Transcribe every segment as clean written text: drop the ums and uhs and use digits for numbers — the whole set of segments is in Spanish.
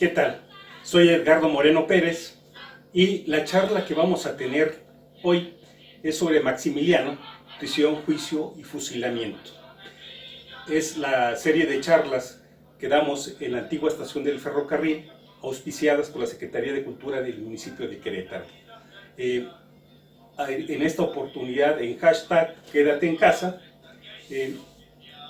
¿Qué tal? Soy Edgardo Moreno Pérez y la charla que vamos a tener hoy es sobre Maximiliano, prisión, juicio y fusilamiento. Es la serie de charlas que damos en la antigua estación del ferrocarril, auspiciadas por la Secretaría de Cultura del municipio de Querétaro. En esta oportunidad, en hashtag Quédate en Casa,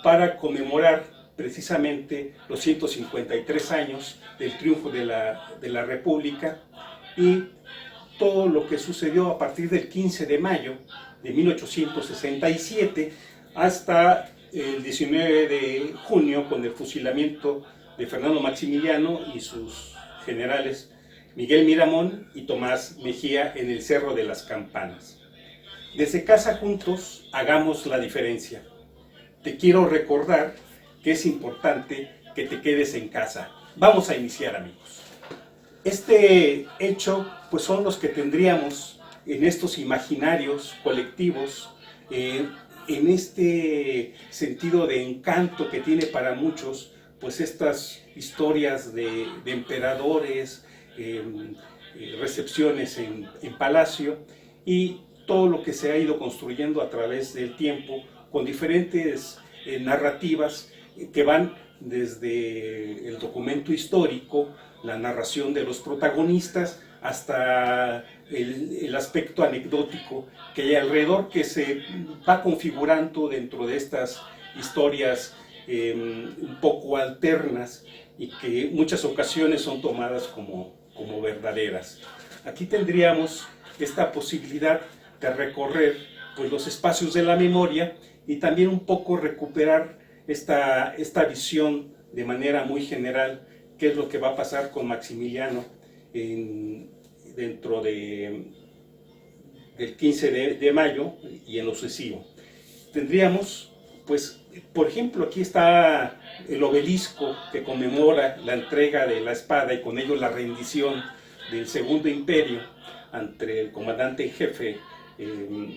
para conmemorar precisamente los 153 años del triunfo de la República y todo lo que sucedió a partir del 15 de mayo de 1867 hasta el 19 de junio con el fusilamiento de Fernando Maximiliano y sus generales Miguel Miramón y Tomás Mejía en el Cerro de las Campanas. Desde casa juntos hagamos la diferencia. Te quiero recordar que es importante que te quedes en casa. Vamos a iniciar, amigos. Este hecho, pues son los que tendríamos en estos imaginarios colectivos, en este sentido de encanto que tiene para muchos, pues estas historias de emperadores, recepciones en palacio y todo lo que se ha ido construyendo a través del tiempo con diferentes narrativas que van desde el documento histórico, la narración de los protagonistas, hasta el aspecto anecdótico que hay alrededor, que se va configurando dentro de estas historias un poco alternas y que en muchas ocasiones son tomadas como verdaderas. Aquí tendríamos esta posibilidad de recorrer pues, los espacios de la memoria y también un poco recuperar esta visión de manera muy general, qué es lo que va a pasar con Maximiliano dentro del 15 de mayo y en lo sucesivo. Tendríamos, pues, por ejemplo, aquí está el obelisco que conmemora la entrega de la espada y con ello la rendición del Segundo Imperio ante el comandante en jefe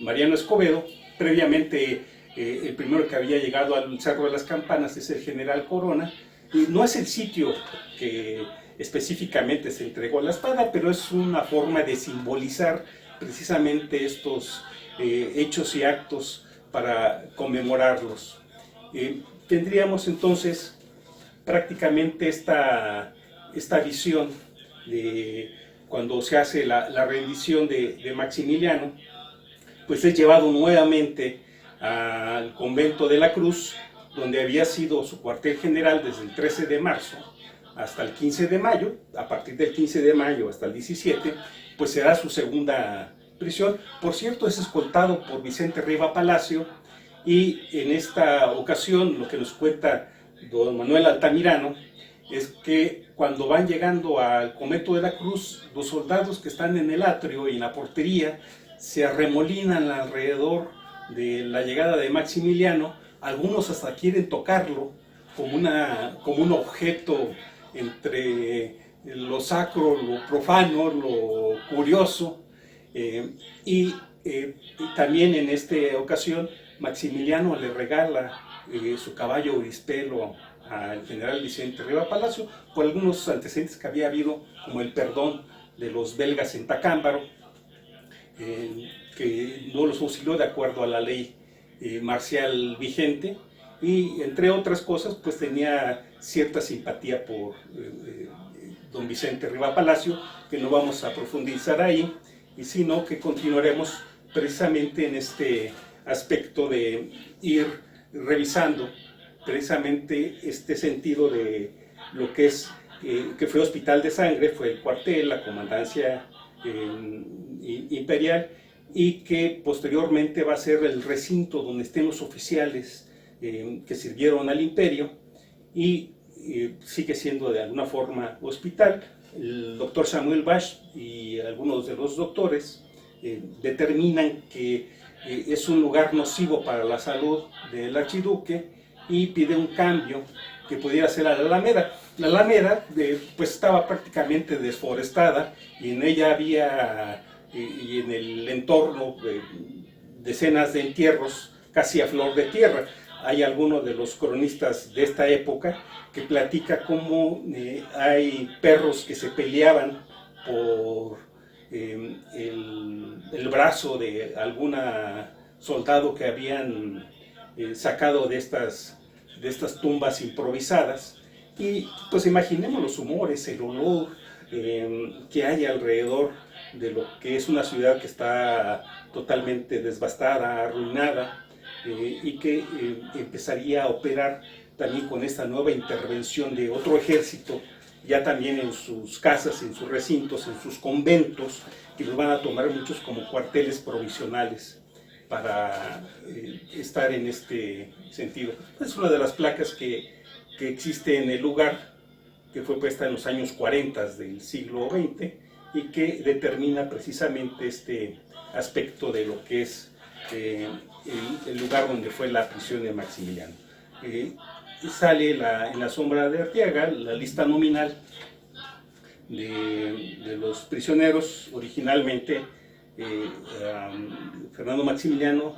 Mariano Escobedo. Previamente, el primero que había llegado al Cerro de las Campanas es el general Corona, y no es el sitio que específicamente se entregó la espada, pero es una forma de simbolizar precisamente estos hechos y actos para conmemorarlos. Tendríamos entonces prácticamente esta visión de cuando se hace la rendición de Maximiliano, pues es llevado nuevamente al convento de la Cruz, donde había sido su cuartel general desde el 13 de marzo hasta el 15 de mayo. A partir del 15 de mayo hasta el 17, pues será su segunda prisión. Por cierto, es escoltado por Vicente Riva Palacio, y en esta ocasión lo que nos cuenta don Manuel Altamirano es que cuando van llegando al convento de la Cruz, los soldados que están en el atrio y en la portería se arremolinan alrededor de la llegada de Maximiliano. Algunos hasta quieren tocarlo como un objeto entre lo sacro, lo profano, lo curioso. Y también en esta ocasión Maximiliano le regala su caballo Orispelo al general Vicente Riva Palacio por algunos antecedentes que había habido, como el perdón de los belgas en Tacámbaro, que no los fusiló de acuerdo a la ley marcial vigente, y entre otras cosas pues tenía cierta simpatía por don Vicente Riva Palacio, que no vamos a profundizar ahí, y sino que continuaremos precisamente en este aspecto de ir revisando precisamente este sentido de lo que es que fue hospital de sangre, fue el cuartel, la comandancia imperial, y que posteriormente va a ser el recinto donde estén los oficiales que sirvieron al imperio, y sigue siendo de alguna forma hospital. El doctor Samuel Bash y algunos de los doctores determinan que es un lugar nocivo para la salud del archiduque y pide un cambio que pudiera ser a la Alameda. La Alameda pues estaba prácticamente desforestada, y en ella había y en el entorno decenas de entierros casi a flor de tierra. hay alguno de los cronistas de esta época que platica cómo hay perros que se peleaban por el brazo de alguna soldado que habían sacado de estas tumbas improvisadas. Y pues imaginemos los humores, el olor que hay alrededor de lo que es una ciudad que está totalmente devastada, arruinada, y que empezaría a operar también con esta nueva intervención de otro ejército, ya también en sus casas, en sus recintos, en sus conventos, que los van a tomar muchos como cuarteles provisionales para estar en este sentido. Es una de las placas que existe en el lugar, que fue puesta en los años 40 del siglo XX y que determina precisamente este aspecto de lo que es el lugar donde fue la prisión de Maximiliano. Sale en la sombra de Arteaga la lista nominal de los prisioneros. Originalmente Fernando Maximiliano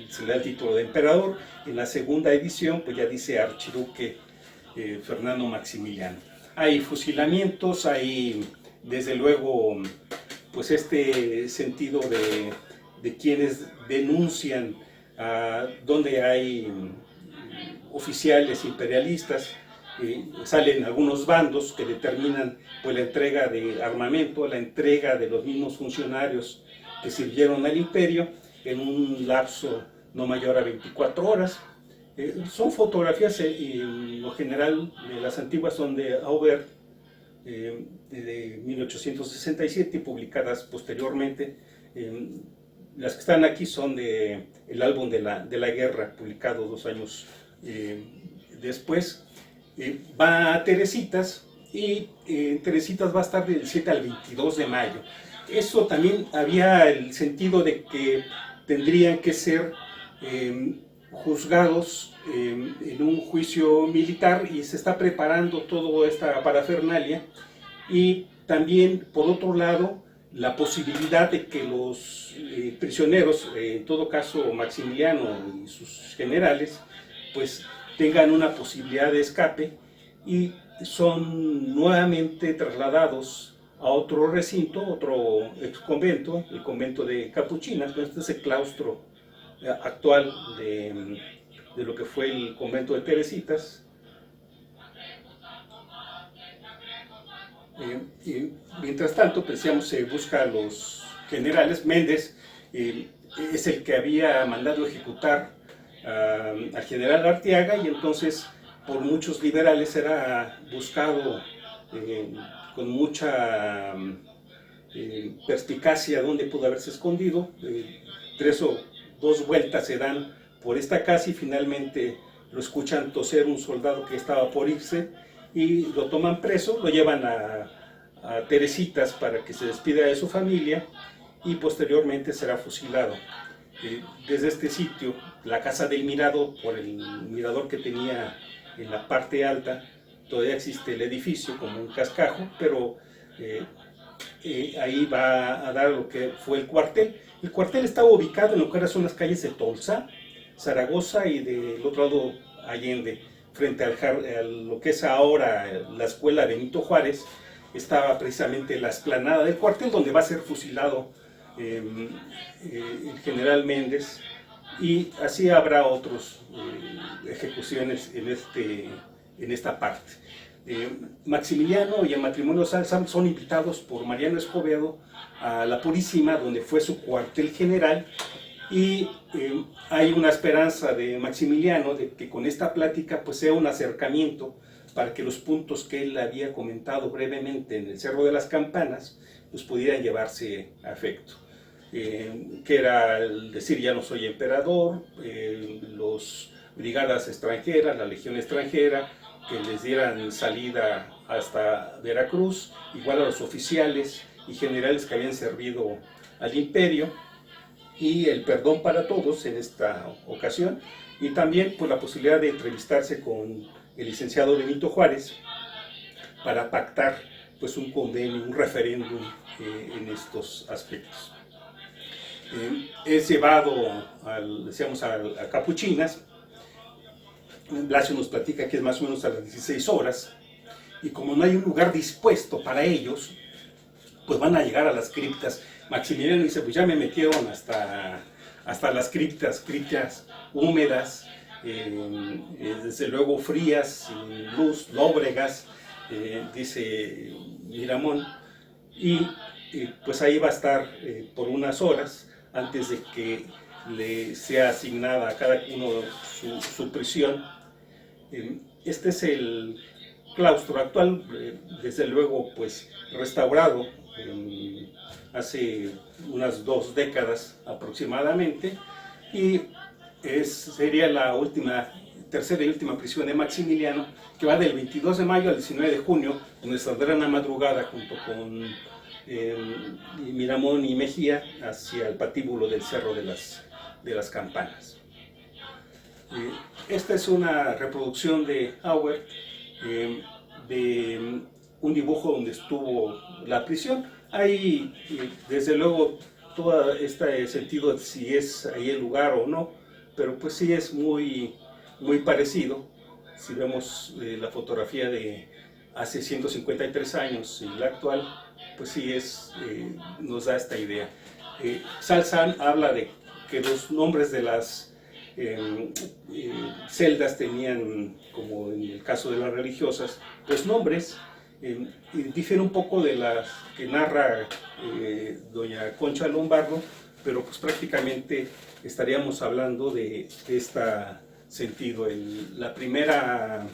se le da el título de emperador. En la segunda edición pues ya dice archiduque Fernando Maximiliano. Hay fusilamientos, hay desde luego pues este sentido de quienes denuncian donde hay oficiales imperialistas. Salen algunos bandos que determinan pues la entrega de armamento, la entrega de los mismos funcionarios que sirvieron al imperio en un lapso no mayor a 24 horas. Son fotografías, en lo general, las antiguas son de Aubert, de 1867, publicadas posteriormente. Las que están aquí son del álbum de la guerra, publicado 2 años después. Va a Teresitas, y Teresitas va a estar del 7 al 22 de mayo. Eso también había el sentido de que tendrían que ser juzgados en un juicio militar, y se está preparando toda esta parafernalia. Y también, por otro lado, la posibilidad de que los prisioneros, en todo caso Maximiliano y sus generales, pues tengan una posibilidad de escape, y son nuevamente trasladados a otro recinto, otro ex convento, el convento de Capuchinas. Este es el claustro actual de lo que fue el convento de Teresitas. Y mientras tanto, pues, se busca a los generales. Méndez es el que había mandado ejecutar al general Arteaga, y entonces por muchos liberales era buscado con mucha perspicacia dónde pudo haberse escondido. 3 o 2 vueltas se dan por esta casa, y finalmente lo escuchan toser un soldado que estaba por irse, y lo toman preso, lo llevan a Teresitas para que se despida de su familia, y posteriormente será fusilado. Desde este sitio, la casa del Mirador, por el mirador que tenía en la parte alta, todavía existe el edificio como un cascajo, pero ahí va a dar lo que fue el cuartel. El cuartel estaba ubicado en lo que ahora son las calles de Tolsa, Zaragoza, y del otro lado Allende, frente a lo que es ahora la escuela Benito Juárez. Estaba precisamente la explanada del cuartel, donde va a ser fusilado el general Méndez, y así habrá otras ejecuciones en esta parte. Maximiliano y el matrimonio Salzam son invitados por Mariano Escobedo a la Purísima, donde fue su cuartel general, y hay una esperanza de Maximiliano de que con esta plática pues sea un acercamiento para que los puntos que él había comentado brevemente en el Cerro de las Campanas pues pudieran llevarse a efecto. Que era el decir ya no soy emperador, los brigadas extranjeras, la legión extranjera, que les dieran salida hasta Veracruz, igual a los oficiales y generales que habían servido al imperio, y el perdón para todos en esta ocasión, y también pues la posibilidad de entrevistarse con el licenciado Benito Juárez para pactar pues un convenio, un referéndum en estos aspectos. Es llevado a Capuchinas, Blasio nos platica que es más o menos a las 16 horas, y como no hay un lugar dispuesto para ellos, pues van a llegar a las criptas. Maximiliano dice, pues ya me metieron hasta las criptas húmedas, desde luego frías, sin luz, lóbregas, dice Miramón, y pues ahí va a estar por unas horas antes de que le sea asignada a cada uno su prisión. Este es el claustro actual, desde luego pues restaurado hace unas 2 décadas aproximadamente, y sería la tercera y última prisión de Maximiliano, que va del 22 de mayo al 19 de junio, donde saldrán a madrugada junto con Miramón y Mejía hacia el patíbulo del Cerro de las Campanas. Esta es una reproducción de Auer, de un dibujo donde estuvo la prisión. Hay desde luego todo este sentido de si es ahí el lugar o no, pero pues sí es muy parecido. Si vemos la fotografía de hace 153 años y la actual, pues sí nos da esta idea. Salzan habla de que los nombres de las celdas tenían, como en el caso de las religiosas, pues nombres, y difiere un poco de las que narra doña Concha Lombardo, pero pues prácticamente estaríamos hablando de este sentido. La primera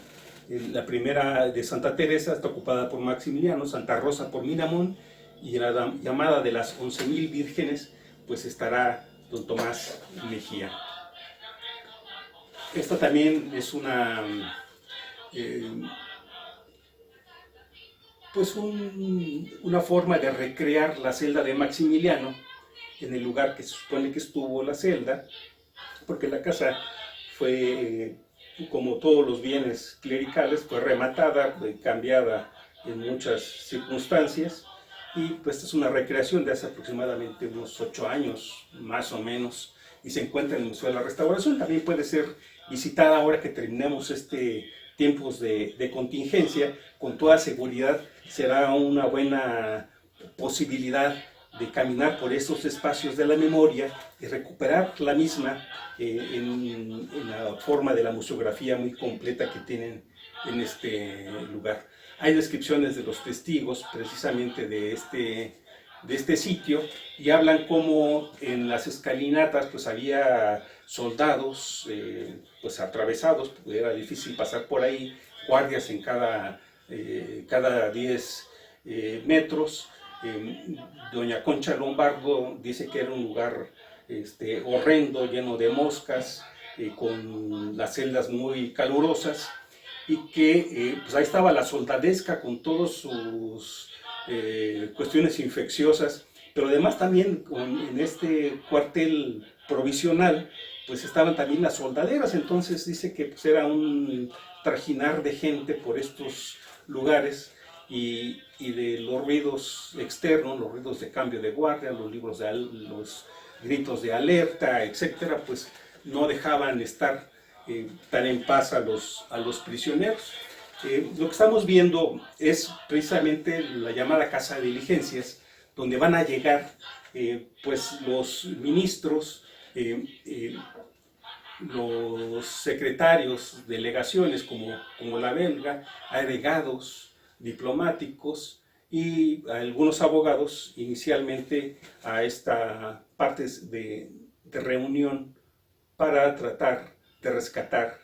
de Santa Teresa está ocupada por Maximiliano, Santa Rosa por Miramón, y en la llamada de las 11.000 vírgenes pues estará don Tomás Mejía. Esta también es una forma de recrear la celda de Maximiliano en el lugar que se supone que estuvo la celda, porque la casa fue, como todos los bienes clericales, fue rematada, fue cambiada en muchas circunstancias, y pues esta es una recreación de hace aproximadamente unos 8 años, más o menos, y se encuentra en el Museo de la Restauración. También puede ser visitada ahora que terminemos tiempos de contingencia. Con toda seguridad será una buena posibilidad de caminar por esos espacios de la memoria y recuperar la misma en la forma de la museografía muy completa que tienen en este lugar. Hay descripciones de los testigos precisamente de este sitio, y hablan cómo en las escalinatas pues había soldados pues atravesados, era difícil pasar por ahí, guardias en cada 10 metros. Doña Concha Lombardo dice que era un lugar horrendo, lleno de moscas, con las celdas muy calurosas, y que pues ahí estaba la soldadesca con todas sus cuestiones infecciosas, pero además también en este cuartel provisional pues estaban también las soldaderas. Entonces dice que pues era un trajinar de gente por estos lugares, y de los ruidos externos, los ruidos de cambio de guardia, los gritos de alerta, etcétera, pues no dejaban estar tan en paz a los prisioneros. Lo que estamos viendo es precisamente la llamada Casa de Diligencias, donde van a llegar pues los ministros, los secretarios, delegaciones como la belga, agregados diplomáticos y algunos abogados, inicialmente a esta parte de reunión para tratar de rescatar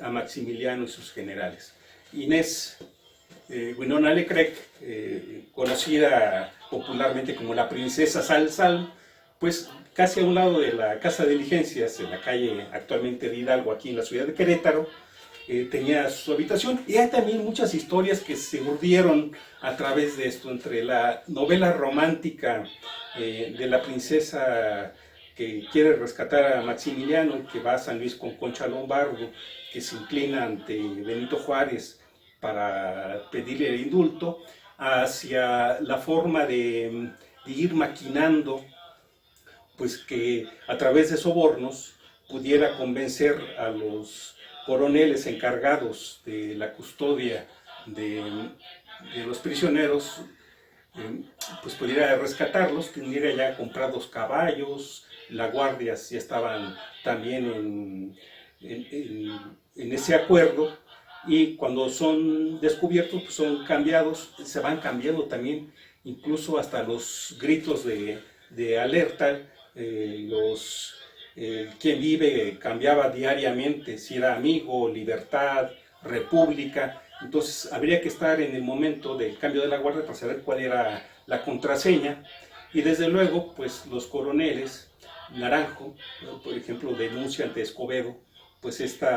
a Maximiliano y sus generales. Inés Winona Leclerc, conocida popularmente como la princesa Salsal, pues casi a un lado de la Casa de Diligencias, en la calle actualmente de Hidalgo, aquí en la ciudad de Querétaro, tenía su habitación. Y hay también muchas historias que se urdieron a través de esto, entre la novela romántica de la princesa que quiere rescatar a Maximiliano, que va a San Luis con Concha Lombardo, que se inclina ante Benito Juárez para pedirle el indulto, hacia la forma de ir maquinando, pues que a través de sobornos pudiera convencer a coroneles encargados de la custodia de los prisioneros, pues pudiera rescatarlos, tendría ya comprados caballos, las guardias ya estaban también en ese acuerdo, y cuando son descubiertos pues son cambiados, se van cambiando también, incluso hasta los gritos de alerta, quien vive cambiaba diariamente, si era amigo, libertad, república. Entonces habría que estar en el momento del cambio de la guardia para saber cuál era la contraseña, y desde luego pues los coroneles, Naranjo, por ejemplo, denuncia ante Escobedo pues este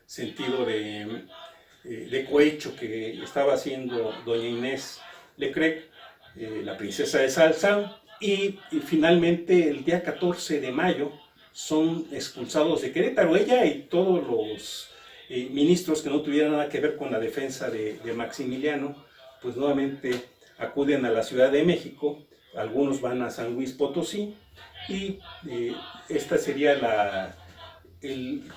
sentido de cohecho que estaba haciendo doña Inés Leclerc, la princesa de Salzán, y finalmente el día 14 de mayo son expulsados de Querétaro, ella y todos los ministros que no tuvieran nada que ver con la defensa de Maximiliano, pues nuevamente acuden a la Ciudad de México, algunos van a San Luis Potosí, y esta sería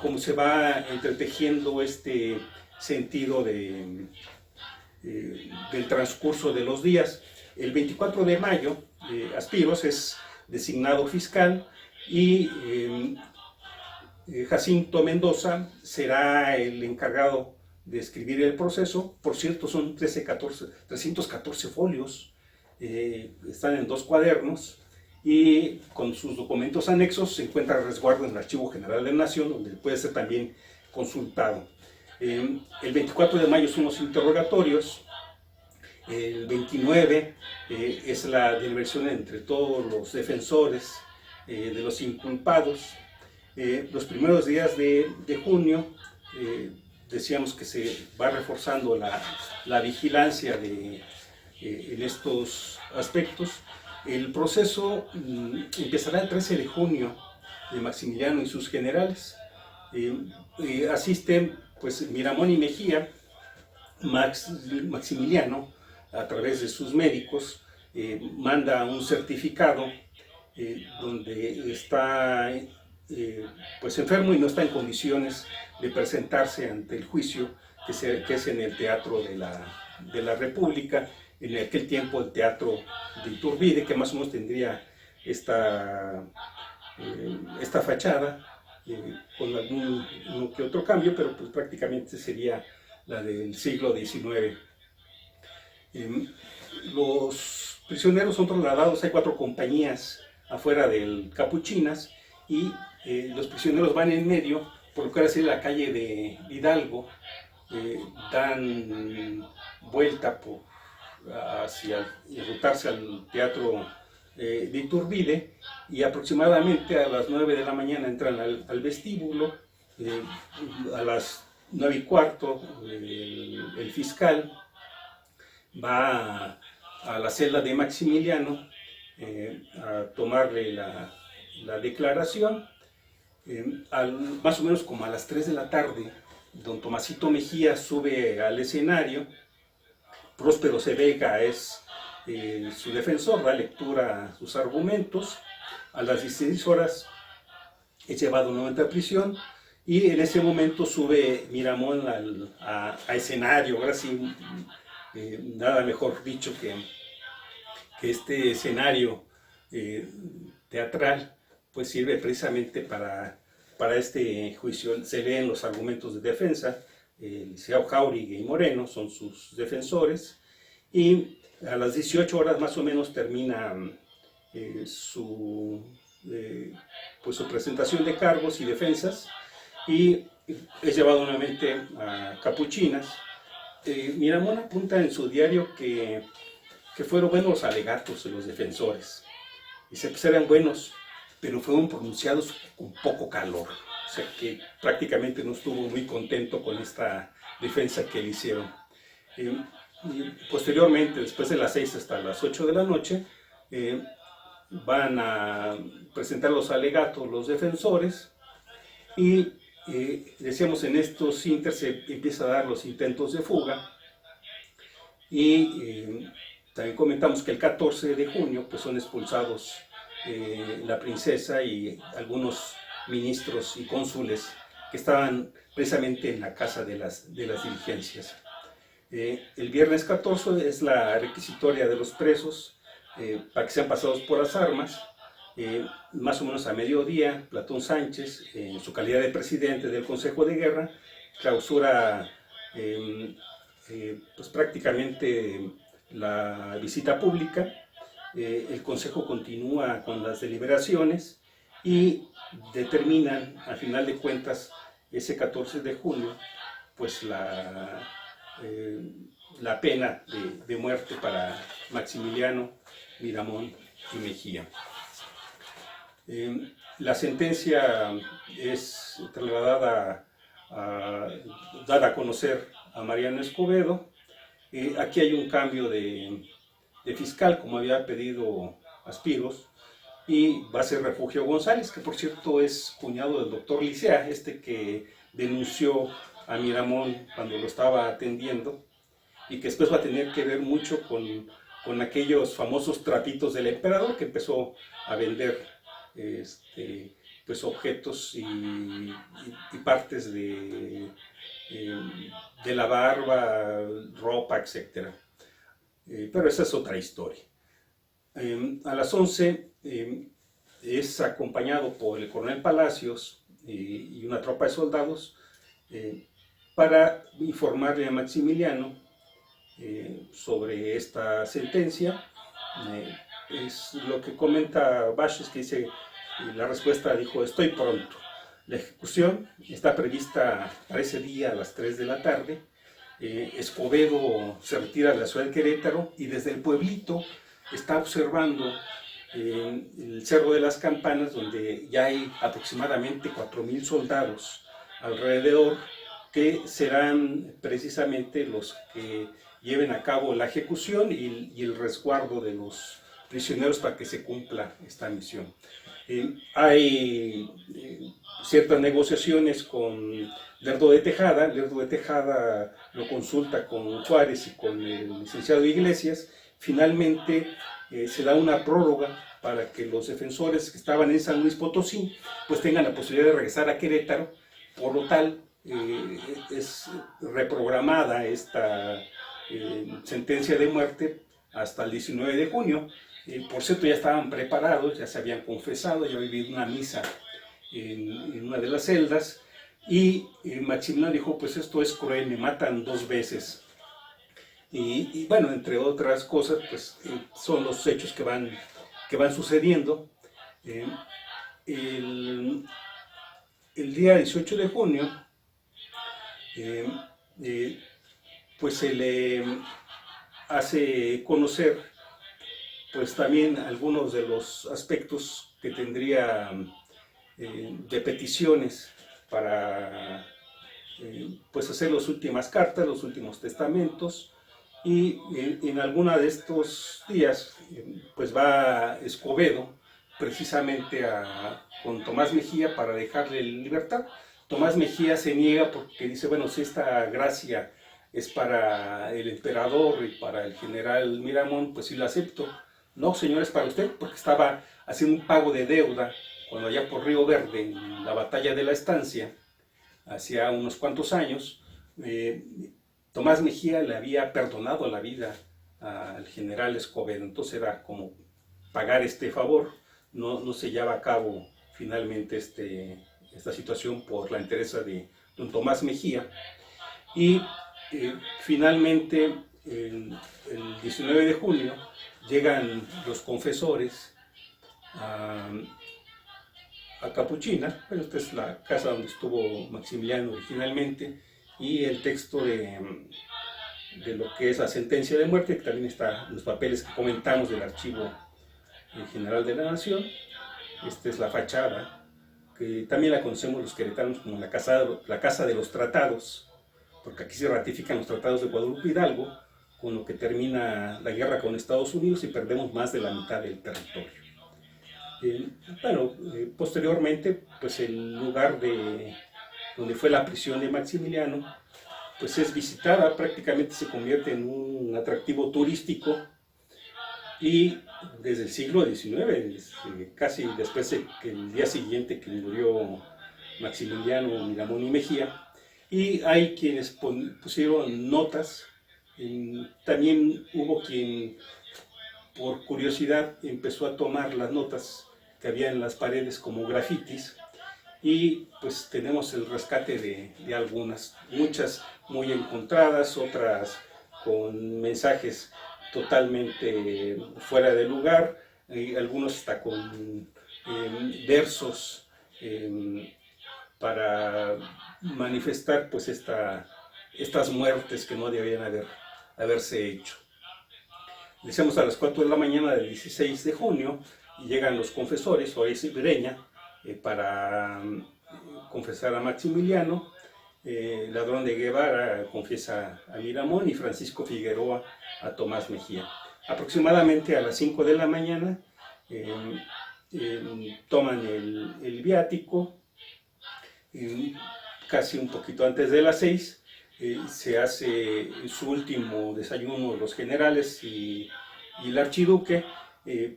cómo se va entretejiendo este sentido del transcurso de los días. El 24 de mayo, Aspiros es designado fiscal, y Jacinto Mendoza será el encargado de escribir el proceso. Por cierto, son 314 folios, están en 2 cuadernos, y con sus documentos anexos se encuentra a resguardo en el Archivo General de la Nación, donde puede ser también consultado. El 24 de mayo son los interrogatorios. El 29 es la deliberación entre todos los defensores de los inculpados. Los primeros días de junio decíamos que se va reforzando la vigilancia en estos aspectos. El proceso empezará el 13 de junio de Maximiliano y sus generales. Asisten pues Miramón y Mejía. Maximiliano, a través de sus médicos, manda un certificado donde está pues enfermo y no está en condiciones de presentarse ante el juicio, que es en el Teatro de la República, en aquel tiempo el Teatro de Iturbide, que más o menos tendría esta fachada, con algún que otro cambio, pero pues prácticamente sería la del siglo XIX. Los prisioneros son trasladados, hay 4 compañías afuera del Capuchinas, y los prisioneros van en medio, por lo que ahora sí la calle de Hidalgo, dan vuelta y enrutarse al Teatro de Iturbide, y aproximadamente a las 9 de la mañana entran al vestíbulo. A las 9:15 el fiscal va a la celda de Maximiliano a tomarle la declaración. Más o menos como a las 3 de la tarde, don Tomasito Mejía sube al escenario. Próspero Vega es su defensor, da lectura a sus argumentos. A las 16 horas es llevado nuevamente a prisión, y en ese momento sube Miramón a escenario. Ahora sí, nada mejor dicho que este escenario teatral pues sirve precisamente para este juicio. Se leen los argumentos de defensa. Liceo Jáuregui y Moreno son sus defensores, y a las 18 horas más o menos termina su presentación de cargos y defensas, y es llevado nuevamente a Capuchinas. Miramón apunta en su diario que fueron buenos los alegatos de los defensores. Dice, pues eran buenos, pero fueron pronunciados con poco calor. O sea que prácticamente no estuvo muy contento con esta defensa que le hicieron. Y posteriormente, después de las 6 hasta las 8 de la noche, van a presentar los alegatos los defensores, y decíamos, en estos inter se empieza a dar los intentos de fuga, y también comentamos que el 14 de junio pues son expulsados la princesa y algunos ministros y cónsules que estaban precisamente en la casa de las diligencias. El viernes 14 es la requisitoria de los presos para que sean pasados por las armas. Más o menos a mediodía, Platón Sánchez, en su calidad de presidente del Consejo de Guerra, clausura pues prácticamente la visita pública. El Consejo continúa con las deliberaciones y determinan, al final de cuentas, ese 14 de junio, pues la pena de muerte para Maximiliano, Miramón y Mejía. La sentencia es trasladada, dada a conocer a Mariano Escobedo. Aquí hay un cambio de fiscal, como había pedido Aspiros, y va a ser Refugio González, que por cierto es cuñado del doctor Licea, que denunció a Miramón cuando lo estaba atendiendo, y que después va a tener que ver mucho con aquellos famosos trapitos del emperador, que empezó a vender pues objetos y partes de la barba, ropa, etc. Pero esa es otra historia. A las 11 es acompañado por el coronel Palacios y una tropa de soldados para informarle a Maximiliano sobre esta sentencia. Es lo que comenta Baches, que dice, la respuesta dijo: estoy pronto. La ejecución está prevista para ese día a las 3 de la tarde. Escobedo se retira de la ciudad de Querétaro y desde el pueblito está observando el Cerro de las Campanas, donde ya hay aproximadamente 4,000 soldados alrededor, que serán precisamente los que lleven a cabo la ejecución y el resguardo de los prisioneros para que se cumpla esta misión. Hay ciertas negociaciones con Lerdo de Tejada. Lerdo de Tejada lo consulta con Juárez y con el licenciado Iglesias. Finalmente se da una prórroga para que los defensores que estaban en San Luis Potosí pues tengan la posibilidad de regresar a Querétaro. Por lo tal, es reprogramada esta sentencia de muerte hasta el 19 de junio. Por cierto, ya estaban preparados, ya se habían confesado, ya habían vivido una misa en una de las celdas, y Maximiliano dijo: pues esto es cruel, me matan 2 veces. Y bueno, entre otras cosas, pues son los hechos que van sucediendo. El día 18 de junio, pues se le hace conocer pues también algunos de los aspectos que tendría de peticiones para pues hacer las últimas cartas, los últimos testamentos, y en alguna de estos días pues va Escobedo precisamente con Tomás Mejía para dejarle libertad. Tomás Mejía se niega porque dice: bueno, si esta gracia es para el emperador y para el general Miramón, pues sí la acepto. No, señor, es para usted, porque estaba haciendo un pago de deuda cuando allá por Río Verde, en la batalla de la Estancia, hacía unos cuantos años. Tomás Mejía le había perdonado la vida al general Escobedo, entonces era como pagar este favor. No se lleva a cabo finalmente esta situación por la entereza de don Tomás Mejía. Y finalmente, el 19 de junio, llegan los confesores a Capuchina. Bueno, esta es la casa donde estuvo Maximiliano originalmente, y el texto de lo que es la sentencia de muerte, que también está en los papeles que comentamos del Archivo General de la Nación. Esta es la fachada, que también la conocemos los queretanos como la casa de los tratados, porque aquí se ratifican los tratados de Guadalupe Hidalgo, con lo que termina la guerra con Estados Unidos y perdemos más de la mitad del territorio. Posteriormente, pues el lugar donde fue la prisión de Maximiliano, pues es visitada, prácticamente se convierte en un atractivo turístico, y desde el siglo XIX, casi después de que el día siguiente que murió Maximiliano, Miramón y Mejía, y hay quienes pusieron notas. También hubo quien, por curiosidad, empezó a tomar las notas que había en las paredes como grafitis, y pues tenemos el rescate de algunas, muchas muy encontradas, otras con mensajes totalmente fuera de lugar, algunos hasta con versos para manifestar pues estas muertes que no debían haberse hecho. Decíamos a las 4 de la mañana del 16 de junio, y llegan los confesores, Horacio y Breña, para confesar a Maximiliano. Ladrón de Guevara confiesa a Miramón y Francisco Figueroa a Tomás Mejía. Aproximadamente a las 5 de la mañana toman el viático. Casi un poquito antes de las 6 se hace su último desayuno los generales y el archiduque.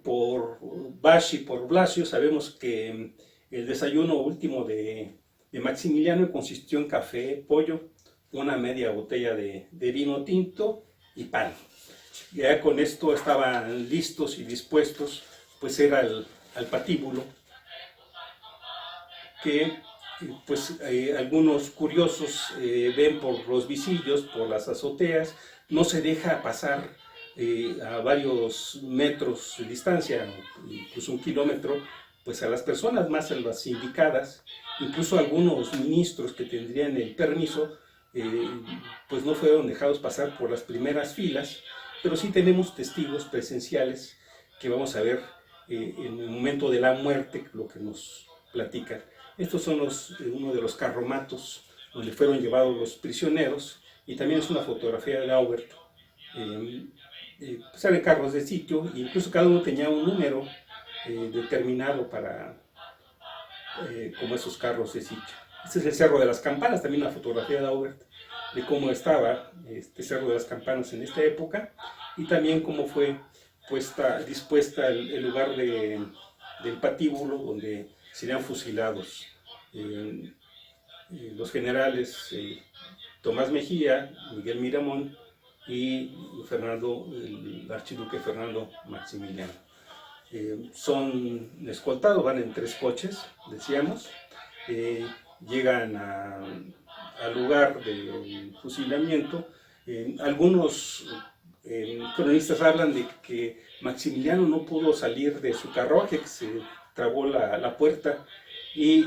Por Basch y por Blasio sabemos que el desayuno último de Maximiliano consistió en café, pollo, una media botella de vino tinto y pan. Ya con esto estaban listos y dispuestos pues era al patíbulo, que pues algunos curiosos ven por los visillos, por las azoteas. No se deja pasar a varios metros de distancia, incluso 1 kilómetro, pues a las personas más a las indicadas. Incluso algunos ministros que tendrían el permiso pues no fueron dejados pasar por las primeras filas, pero sí tenemos testigos presenciales que vamos a ver en el momento de la muerte, lo que nos platican. Estos son uno de los carromatos donde fueron llevados los prisioneros, y también es una fotografía de Aubert. Salen carros de sitio, e incluso cada uno tenía un número determinado para como esos carros de sitio. Este es el Cerro de las Campanas, también una fotografía de Aubert de cómo estaba este Cerro de las Campanas en esta época, y también cómo fue dispuesta el lugar del patíbulo donde serían fusilados los generales Tomás Mejía, Miguel Miramón y el archiduque Fernando Maximiliano. Son escoltados, van en 3 coches, decíamos, llegan al lugar del fusilamiento. Algunos cronistas hablan de que Maximiliano no pudo salir de su carruaje, que se trabó la puerta, y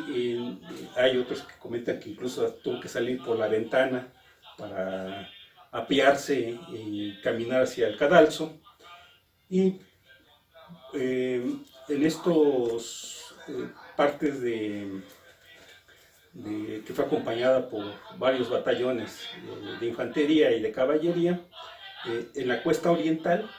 hay otros que comentan que incluso tuvo que salir por la ventana para apearse y caminar hacia el cadalso. Y en estos partes que fue acompañada por varios batallones de infantería y de caballería, en la cuesta oriental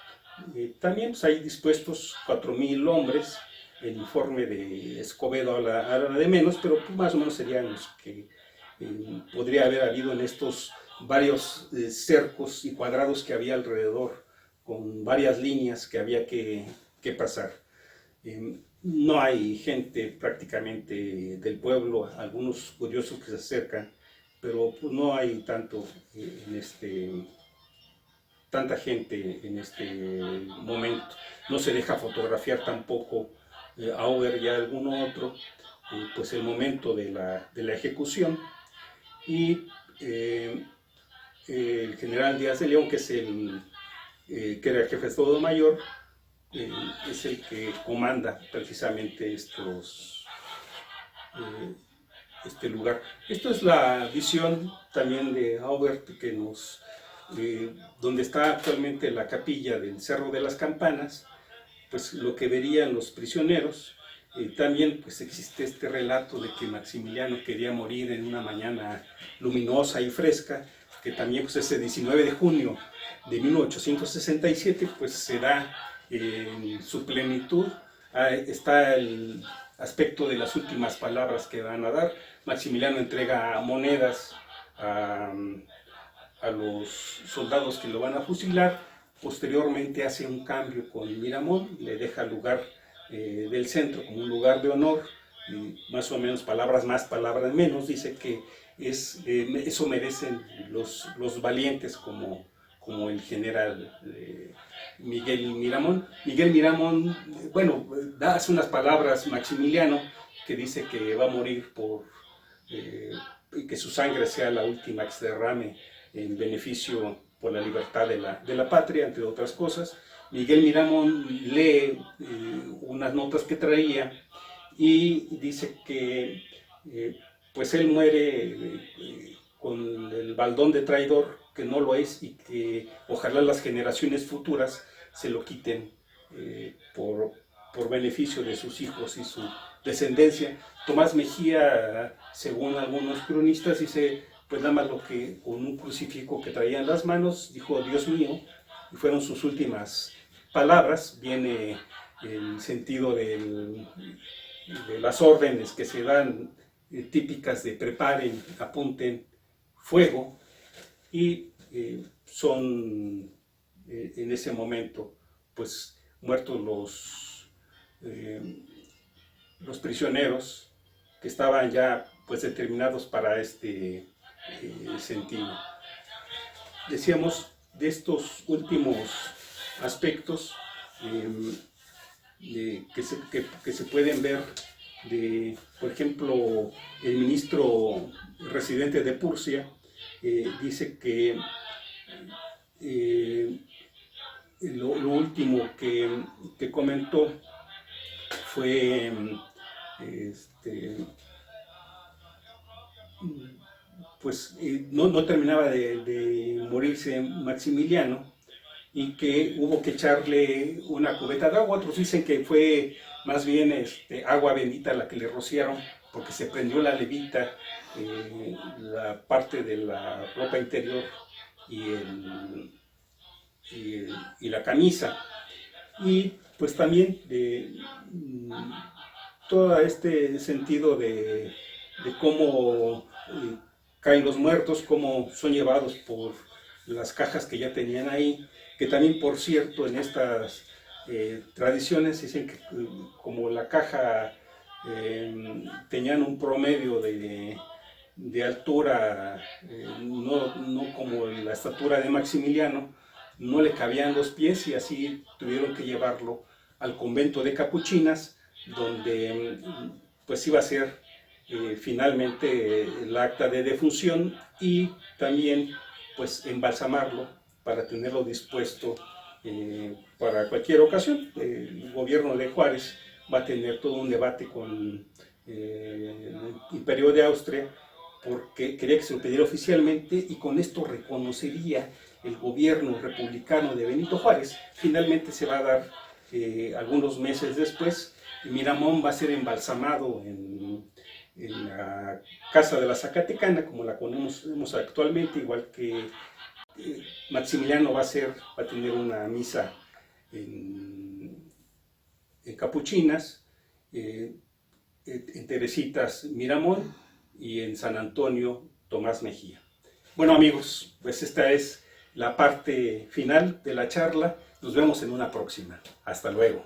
también pues, hay dispuestos 4,000 hombres. El informe de Escobedo habla de menos, pero pues, más o menos serían los que podría haber habido en estos varios cercos y cuadrados que había alrededor, con varias líneas que había que pasar. No hay gente prácticamente del pueblo, algunos curiosos que se acercan, pero pues, no hay tanta gente en este momento. No se deja fotografiar tampoco Auer y alguno otro, pues el momento de la ejecución. Y el general Díaz de León, que es que era el jefe de Estado Mayor, es el que comanda precisamente este lugar. Esto es la visión también de Aubert, donde está actualmente la capilla del Cerro de las Campanas, pues lo que verían los prisioneros. También pues existe este relato de que Maximiliano quería morir en una mañana luminosa y fresca, que también pues ese 19 de junio de 1867 pues se da en su plenitud. Está el aspecto de las últimas palabras que van a dar. Maximiliano entrega monedas a los soldados que lo van a fusilar. Posteriormente hace un cambio con Miramón, le deja el lugar del centro como un lugar de honor más o menos palabras más, palabras menos, dice que eso merecen los valientes como el general Miguel Miramón. Miguel Miramón, bueno, hace unas palabras Maximiliano que dice que va a morir y que su sangre sea la última que se derrame en beneficio por la libertad de la patria, entre otras cosas. Miguel Miramón lee unas notas que traía y dice que pues él muere con el baldón de traidor, que no lo es, y que ojalá las generaciones futuras se lo quiten por beneficio de sus hijos y su descendencia. Tomás Mejía, según algunos cronistas, dice pues nada más lo que con un crucifijo que traía en las manos, dijo Dios mío, y fueron sus últimas palabras. Viene el sentido de las órdenes que se dan típicas de preparen, apunten, fuego, y son en ese momento pues muertos los prisioneros que estaban ya pues determinados para este sentido. Decíamos de estos últimos aspectos que se pueden ver por ejemplo, el ministro residente de Prusia dice que lo último que comentó fue pues no terminaba de morirse Maximiliano, y que hubo que echarle una cubeta de agua. Otros dicen que fue más bien agua bendita la que le rociaron, porque se prendió la levita, la parte de la ropa interior y la camisa. Y pues también todo este sentido de cómo caen los muertos, cómo son llevados por las cajas que ya tenían ahí, que también, por cierto, en estas tradiciones dicen que como la caja tenían un promedio de altura, no como la estatura de Maximiliano, no le cabían los pies, y así tuvieron que llevarlo al convento de capuchinas, donde pues iba a ser finalmente el acta de defunción, y también pues embalsamarlo para tenerlo dispuesto para cualquier ocasión. El gobierno de Juárez va a tener todo un debate con el Imperio de Austria, porque quería que se lo pidiera oficialmente, y con esto reconocería el gobierno republicano de Benito Juárez. Finalmente se va a dar algunos meses después. Miramón va a ser embalsamado en la Casa de la Zacatecana, como la conocemos actualmente, igual que Maximiliano va a tener una misa en Capuchinas, en Teresitas Miramón, y en San Antonio Tomás Mejía. Bueno, amigos, pues esta es la parte final de la charla. Nos vemos en una próxima. Hasta luego.